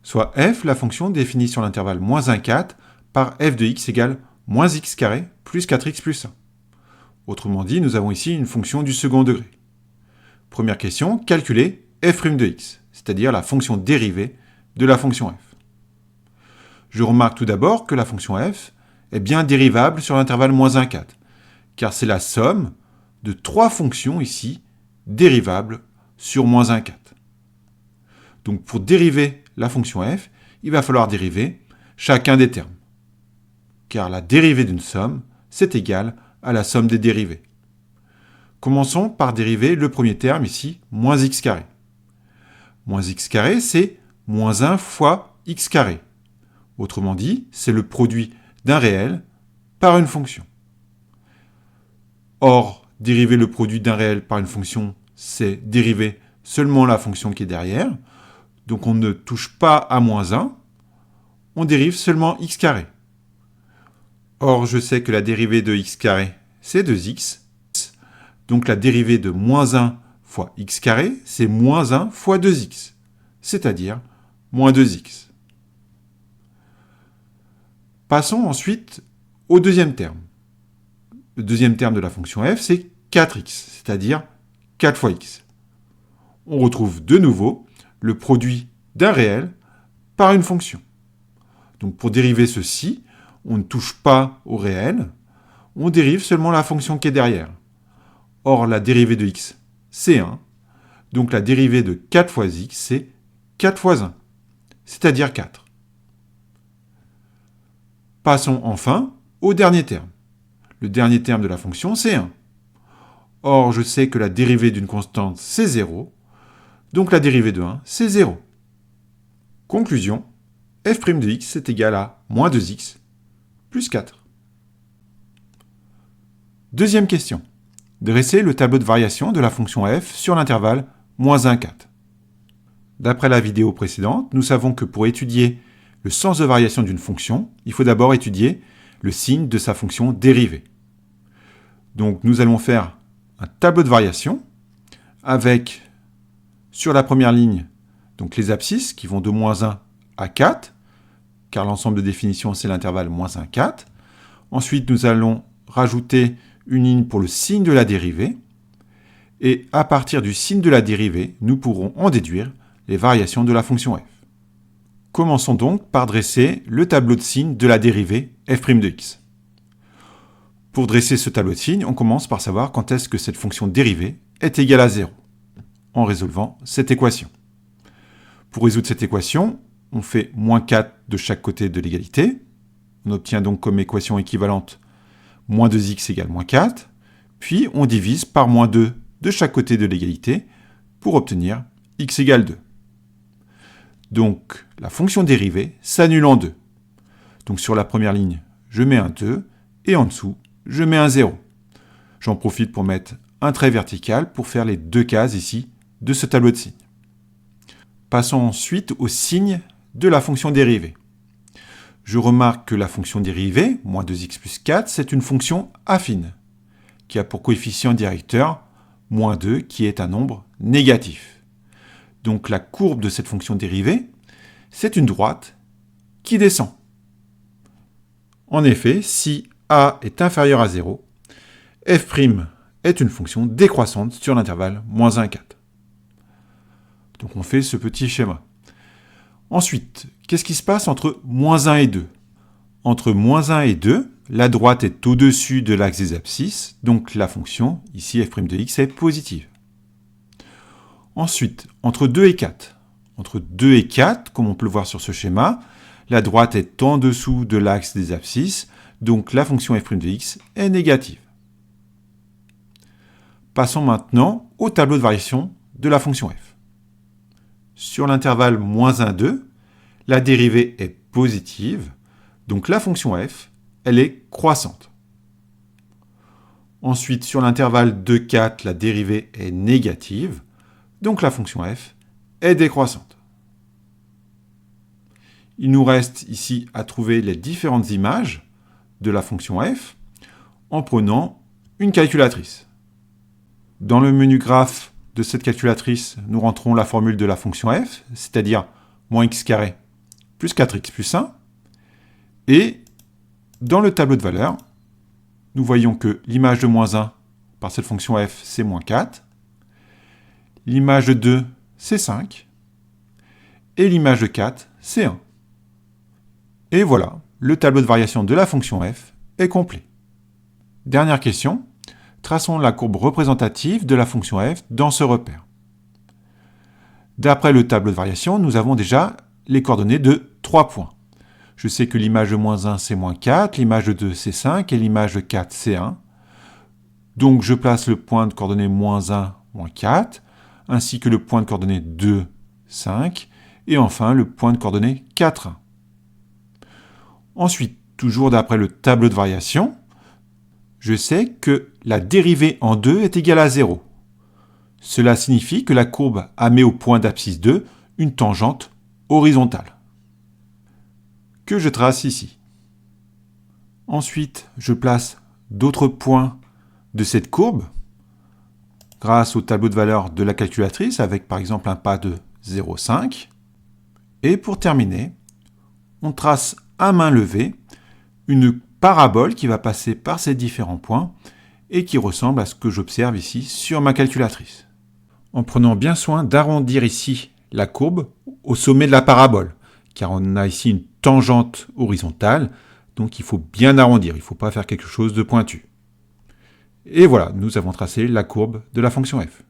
soit f, la fonction définie sur l'intervalle moins 1, 4, par f de x égale moins x carré plus 4x plus 1. Autrement dit, nous avons ici une fonction du second degré. Première question, calculer f' de x, c'est-à-dire la fonction dérivée de la fonction f. Je remarque tout d'abord que la fonction f est bien dérivable sur l'intervalle moins 1, 4, car c'est la somme de trois fonctions ici dérivables sur moins 1, 4. Donc pour dériver la fonction f, il va falloir dériver chacun des termes, car la dérivée d'une somme, c'est égal à la somme des dérivées. Commençons par dériver le premier terme ici, moins x carré. Moins x carré, c'est moins 1 fois x carré. Autrement dit, c'est le produit d'un réel par une fonction. Or, dériver le produit d'un réel par une fonction, c'est dériver seulement la fonction qui est derrière. Donc on ne touche pas à moins 1, on dérive seulement x carré. Or, je sais que la dérivée de x carré, c'est 2x. Donc la dérivée de moins 1 fois x carré, c'est moins 1 fois 2x, c'est-à-dire moins 2x. Passons ensuite au deuxième terme. Le deuxième terme de la fonction f, c'est 4x, c'est-à-dire 4 fois x. On retrouve de nouveau le produit d'un réel par une fonction. Donc pour dériver ceci, on ne touche pas au réel, on dérive seulement la fonction qui est derrière. Or, la dérivée de x, c'est 1. Donc la dérivée de 4 fois x, c'est 4 fois 1, c'est-à-dire 4. Passons enfin au dernier terme. Le dernier terme de la fonction, c'est 1. Or, je sais que la dérivée d'une constante, c'est 0. Donc la dérivée de 1, c'est 0. Conclusion, f' de x est égal à moins 2x plus 4. Deuxième question. Dresser le tableau de variation de la fonction f sur l'intervalle moins 1, 4. D'après la vidéo précédente, nous savons que pour étudier le sens de variation d'une fonction, il faut d'abord étudier le signe de sa fonction dérivée. Donc nous allons faire un tableau de variation avec, sur la première ligne, donc les abscisses qui vont de moins 1 à 4, car l'ensemble de définition c'est l'intervalle moins 1, 4. Ensuite, nous allons rajouter une ligne pour le signe de la dérivée. Et à partir du signe de la dérivée, nous pourrons en déduire les variations de la fonction f. Commençons donc par dresser le tableau de signes de la dérivée f' de x. Pour dresser ce tableau de signes, on commence par savoir quand est-ce que cette fonction dérivée est égale à 0, en résolvant cette équation. Pour résoudre cette équation, on fait moins 4 de chaque côté de l'égalité. On obtient donc comme équation équivalente moins 2x égale moins 4. Puis on divise par moins 2 de chaque côté de l'égalité pour obtenir x égale 2. Donc la fonction dérivée s'annule en 2. Donc sur la première ligne, je mets un 2 et en dessous, je mets un 0. J'en profite pour mettre un trait vertical pour faire les deux cases ici de ce tableau de signes. Passons ensuite au signe de la fonction dérivée. Je remarque que la fonction dérivée, moins 2x plus 4, c'est une fonction affine, qui a pour coefficient directeur moins 2, qui est un nombre négatif. Donc la courbe de cette fonction dérivée, c'est une droite qui descend. En effet, si a est inférieur à 0, f' est une fonction décroissante sur l'intervalle moins 1, 4. Donc on fait ce petit schéma. Ensuite, qu'est-ce qui se passe entre moins 1 et 2 ? Entre moins 1 et 2, la droite est au-dessus de l'axe des abscisses, donc la fonction, ici f' de x, est positive. Ensuite, entre 2 et 4. Entre 2 et 4, comme on peut le voir sur ce schéma, la droite est en dessous de l'axe des abscisses, donc la fonction f' de x est négative. Passons maintenant au tableau de variation de la fonction f. Sur l'intervalle moins 1, 2, la dérivée est positive, donc la fonction f, elle est croissante. Ensuite, sur l'intervalle 2, 4, la dérivée est négative, donc la fonction f est décroissante. Il nous reste ici à trouver les différentes images de la fonction f en prenant une calculatrice. Dans le menu graphe de cette calculatrice, nous rentrons la formule de la fonction f, c'est-à-dire moins x carré plus 4x plus 1. Et dans le tableau de valeurs, nous voyons que l'image de moins 1 par cette fonction f, c'est moins 4. L'image de 2, c'est 5. Et l'image de 4, c'est 1. Et voilà, le tableau de variation de la fonction f est complet. Dernière question, traçons la courbe représentative de la fonction f dans ce repère. D'après le tableau de variation, nous avons déjà les coordonnées de 3 points. Je sais que l'image de moins 1, c'est moins 4, l'image de 2, c'est 5, et l'image de 4, c'est 1. Donc je place le point de coordonnées moins 1, moins 4, ainsi que le point de coordonnées 2, 5, et enfin le point de coordonnées 4, 1. Ensuite, toujours d'après le tableau de variation, je sais que la dérivée en 2 est égale à 0. Cela signifie que la courbe émet au point d'abscisse 2 une tangente horizontale, que je trace ici. Ensuite, je place d'autres points de cette courbe grâce au tableau de valeur de la calculatrice avec par exemple un pas de 0,5. Et pour terminer, on trace à main levée une parabole qui va passer par ces différents points et qui ressemble à ce que j'observe ici sur ma calculatrice. En prenant bien soin d'arrondir ici la courbe au sommet de la parabole, car on a ici une tangente horizontale, donc il faut bien arrondir, il ne faut pas faire quelque chose de pointu. Et voilà, nous avons tracé la courbe de la fonction f.